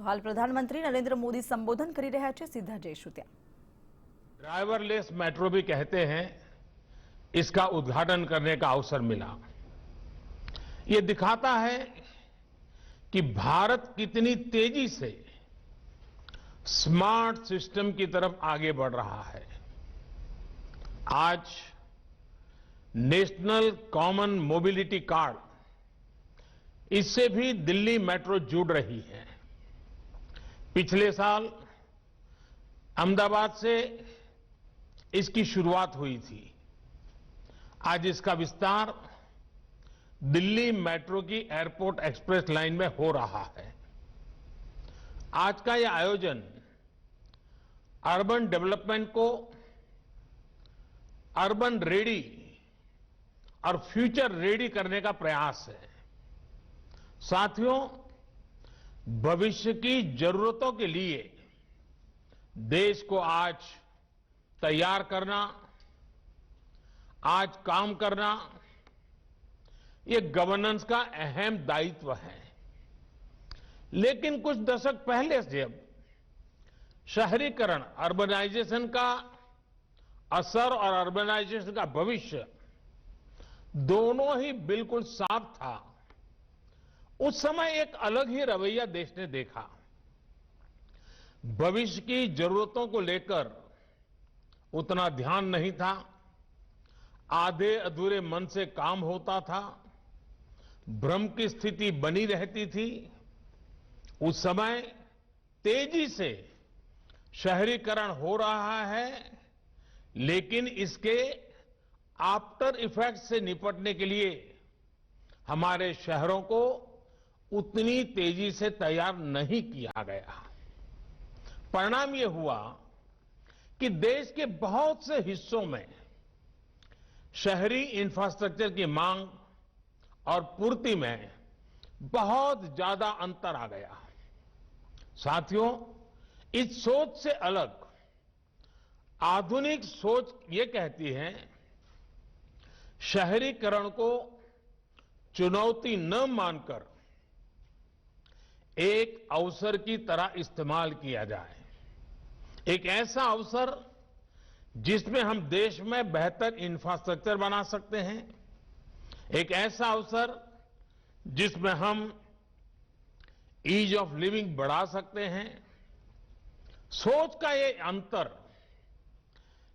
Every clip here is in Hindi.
તો હાલ પ્રધાનમંત્રી નરેન્દ્ર મોદી સંબોધન કરી રહ્યા છે। સીધા જઈશું ત્યાં। ड्राइवरलेस मेट्रो भी कहते हैं, इसका उद्घाटन करने का अवसर मिला। ये दिखाता है कि भारत कितनी तेजी से स्मार्ट सिस्टम की तरफ आगे बढ़ रहा है। आज नेशनल कॉमन मोबिलिटी कार्ड, इससे भी दिल्ली मेट्रो जुड़ रही है। पिछले साल अहमदाबाद से इसकी शुरुआत हुई थी। आज इसका विस्तार दिल्ली मेट्रो की एयरपोर्ट एक्सप्रेस लाइन में हो रहा है। आज का यह आयोजन अर्बन डेवलपमेंट को अर्बन रेडी और फ्यूचर रेडी करने का प्रयास है। साथियों, भविष्य की जरूरतों के लिए देश को आज तैयार करना, आज काम करना, ये गवर्नेंस का अहम दायित्व है। लेकिन कुछ दशक पहले से जब शहरीकरण, अर्बनाइजेशन का असर और अर्बनाइजेशन का भविष्य दोनों ही बिल्कुल साफ था, उस समय एक अलग ही रवैया देश ने देखा। भविष्य की जरूरतों को लेकर उतना ध्यान नहीं था, आधे अधूरे मन से काम होता था, भ्रम की स्थिति बनी रहती थी। उस समय तेजी से शहरीकरण हो रहा है, लेकिन इसके आफ्टर इफेक्ट से निपटने के लिए हमारे शहरों को उतनी तेजी से तैयार नहीं किया गया। परिणाम यह हुआ कि देश के बहुत से हिस्सों में शहरी इंफ्रास्ट्रक्चर की मांग और पूर्ति में बहुत ज्यादा अंतर आ गया। साथियों, इस सोच से अलग आधुनिक सोच ये कहती है, शहरीकरण को चुनौती न मानकर एक अवसर की तरह इस्तेमाल किया जाए। एक ऐसा अवसर जिसमें हम देश में बेहतर इंफ्रास्ट्रक्चर बना सकते हैं, एक ऐसा अवसर जिसमें हम ईज ऑफ लिविंग बढ़ा सकते हैं। सोच का ये अंतर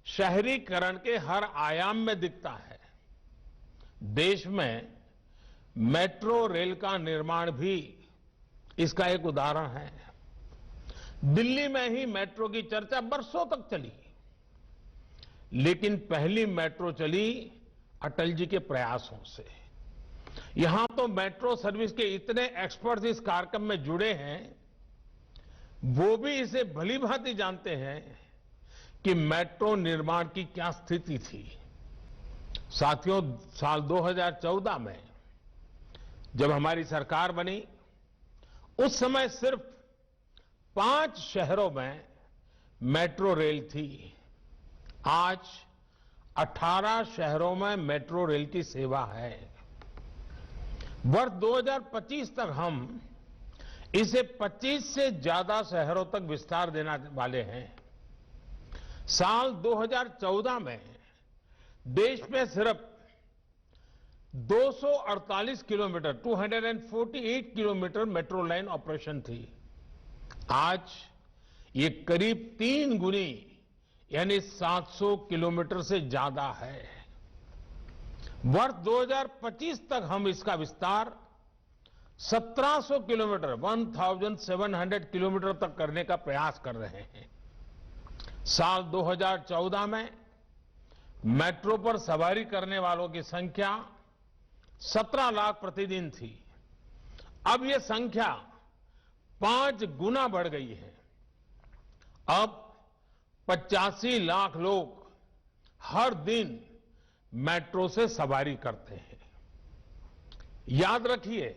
शहरीकरण के हर आयाम में दिखता है। देश में मेट्रो रेल का निर्माण भी इसका एक उदाहरण है। दिल्ली में ही मेट्रो की चर्चा बरसों तक चली, लेकिन पहली मेट्रो चली अटल जी के प्रयासों से। यहां तो मेट्रो सर्विस के इतने एक्सपर्ट इस कार्यक्रम में जुड़े हैं, वो भी इसे भली भांति जानते हैं कि मेट्रो निर्माण की क्या स्थिति थी। साथियों, साल 2014 में जब हमारी सरकार बनी, उस समय सिर्फ 5 शहरों में मेट्रो रेल थी। आज 18 शहरों में मेट्रो रेल की सेवा है। वर्ष 2025 तक हम इसे 25 से ज्यादा शहरों तक विस्तार देने वाले हैं। साल 2014 में देश में सिर्फ 248 kilometre 248 kilometre metro line operation थी। आज ये करीब 3 गुनी यानी 700 किलोमीटर से ज्यादा है। वर्ष 2025 तक हम इसका विस्तार 1700 किलोमीटर 1700 किलोमीटर तक करने का प्रयास कर रहे हैं। साल 2014 में मेट्रो पर सवारी करने वालों की संख्या 17 लाख प्रतिदिन थी। अब यह संख्या 5 गुना बढ़ गई है। अब 85 लाख लोग हर दिन मेट्रो से सवारी करते हैं। याद रखिए,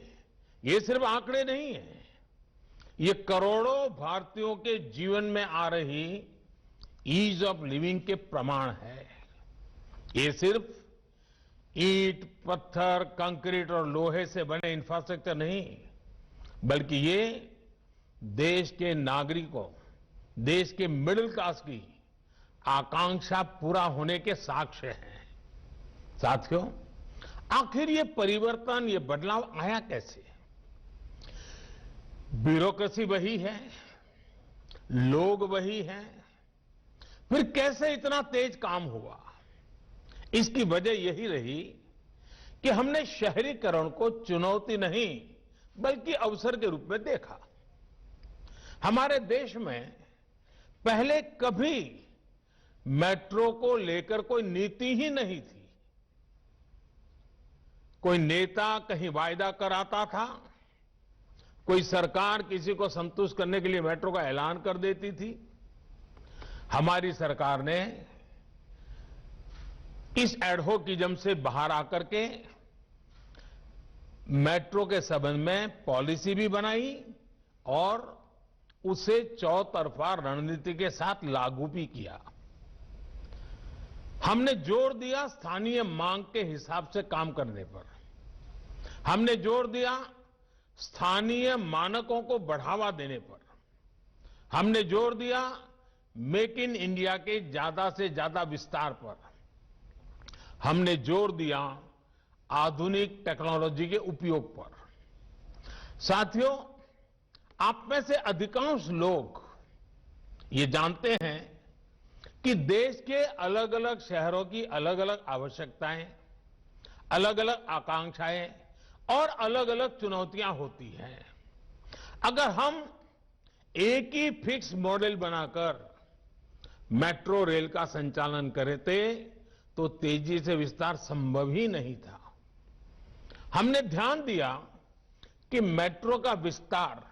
ये सिर्फ आंकड़े नहीं है, ये करोड़ों भारतीयों के जीवन में आ रही ईज ऑफ लिविंग के प्रमाण है। ये सिर्फ ईंट, पत्थर, कंक्रीट और लोहे से बने इंफ्रास्ट्रक्चर नहीं, बल्कि ये देश के नागरिकों, देश के मिडिल क्लास की आकांक्षा पूरा होने के साक्ष्य हैं। साथियों, आखिर ये परिवर्तन, ये बदलाव आया कैसे? ब्यूरोक्रेसी वही है, लोग वही हैं, फिर कैसे इतना तेज काम हुआ? इसकी वजह यही रही कि हमने शहरीकरण को चुनौती नहीं बल्कि अवसर के रूप में देखा। हमारे देश में पहले कभी मेट्रो को लेकर कोई नीति ही नहीं थी। कोई नेता कहीं वायदा कराता था, कोई सरकार किसी को संतुष्ट करने के लिए मेट्रो का ऐलान कर देती थी। हमारी सरकार ने इस एडहोकिज्म से बाहर आकर के मेट्रो के संबंध में पॉलिसी भी बनाई और उसे चौतरफा रणनीति के साथ लागू भी किया। हमने जोर दिया स्थानीय मांग के हिसाब से काम करने पर। हमने जोर दिया स्थानीय मानकों को बढ़ावा देने पर। हमने जोर दिया मेक इन इंडिया के ज्यादा से ज्यादा विस्तार पर। हमने जोर दिया आधुनिक टेक्नोलॉजी के उपयोग पर। साथियों, आप में से अधिकांश लोग ये जानते हैं कि देश के अलग अलग शहरों की अलग अलग आवश्यकताएं, अलग अलग आकांक्षाएं और अलग अलग चुनौतियां होती हैं। अगर हम एक ही फिक्स मॉडल बनाकर मेट्रो रेल का संचालन करते तो तेजी से विस्तार संभव ही नहीं था। हमने ध्यान दिया कि मेट्रो का विस्तार,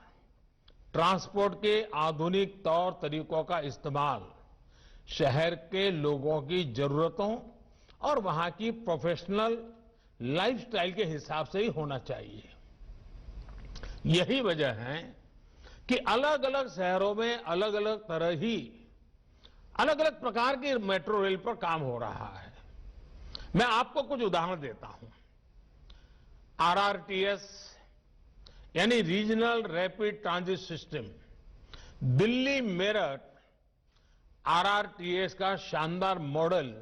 ट्रांसपोर्ट के आधुनिक तौर तरीकों का इस्तेमाल शहर के लोगों की जरूरतों और वहां की प्रोफेशनल लाइफस्टाइल के हिसाब से ही होना चाहिए। यही वजह है कि अलग अलग शहरों में अलग अलग तरह ही अलग अलग प्रकार की मेट्रो रेल पर काम हो रहा है। मैं आपको कुछ उदाहरण देता हूं। आरआरटीएस यानी regional rapid transit system, Delhi Meerut RRTS का शानदार मॉडल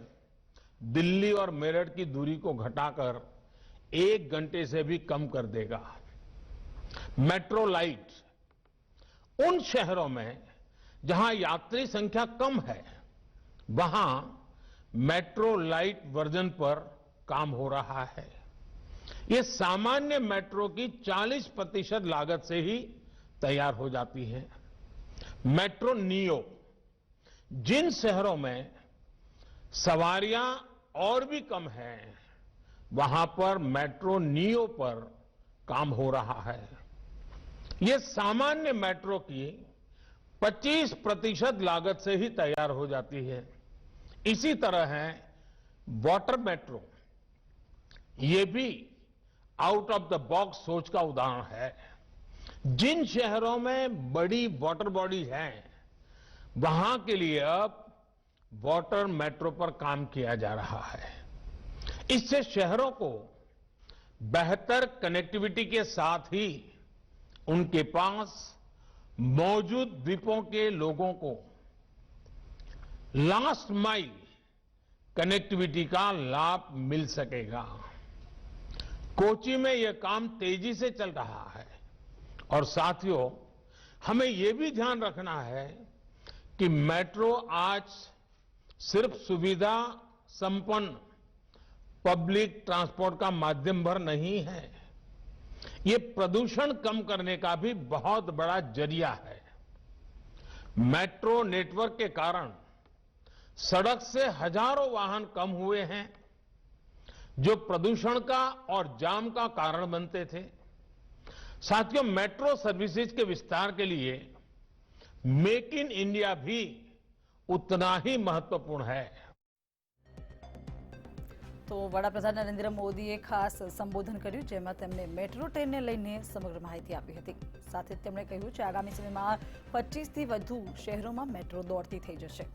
दिल्ली और मेरठ की दूरी को घटाकर 1 घंटे से भी कम कर देगा। मेट्रो लाइट उन शहरों में जहां यात्री संख्या कम है, वहां मेट्रो लाइट वर्जन पर काम हो रहा है। ये सामान्य मेट्रो की 40% लागत से ही तैयार हो जाती है। मेट्रो नियो, जिन शहरों में सवारियां और भी कम हैं, वहां पर मेट्रो नियो पर काम हो रहा है। ये सामान्य मेट्रो की 25% लागत से ही तैयार हो जाती है। इसी तरह है वाटर मेट्रो, ये भी आउट ऑफ द बॉक्स सोच का उदाहरण है। जिन शहरों में बड़ी वाटर बॉडी है, वहां के लिए अब वाटर मेट्रो पर काम किया जा रहा है। इससे शहरों को बेहतर कनेक्टिविटी के साथ ही उनके पास मौजूद द्वीपों के लोगों को लास्ट माइल कनेक्टिविटी का लाभ मिल सकेगा। कोची में यह काम तेजी से चल रहा है। और साथियों, हमें यह भी ध्यान रखना है कि मेट्रो आज सिर्फ सुविधा संपन्न पब्लिक ट्रांसपोर्ट का माध्यम भर नहीं है, ये प्रदूषण कम करने का भी बहुत बड़ा जरिया है। मेट्रो नेटवर्क के कारण सड़क से हजारों वाहन कम हुए हैं, जो प्रदूषण का और जाम का कारण बनते थे। साथियों, मेट्रो सर्विसेज के विस्तार के लिए मेक इन इंडिया भी उतना ही महत्वपूर्ण है। તો વડાપ્રધાન નરેન્દ્ર મોદીએ ખાસ સંબોધન કર્યું, જેમાં તેમણે મેટ્રો ટ્રેનને લઈને સમગ્ર માહિતી આપી હતી। સાથે જ તેમણે કહ્યું છે આગામી સમયમાં 25થી વધુ શહેરોમાં મેટ્રો દોડતી થઈ જશે।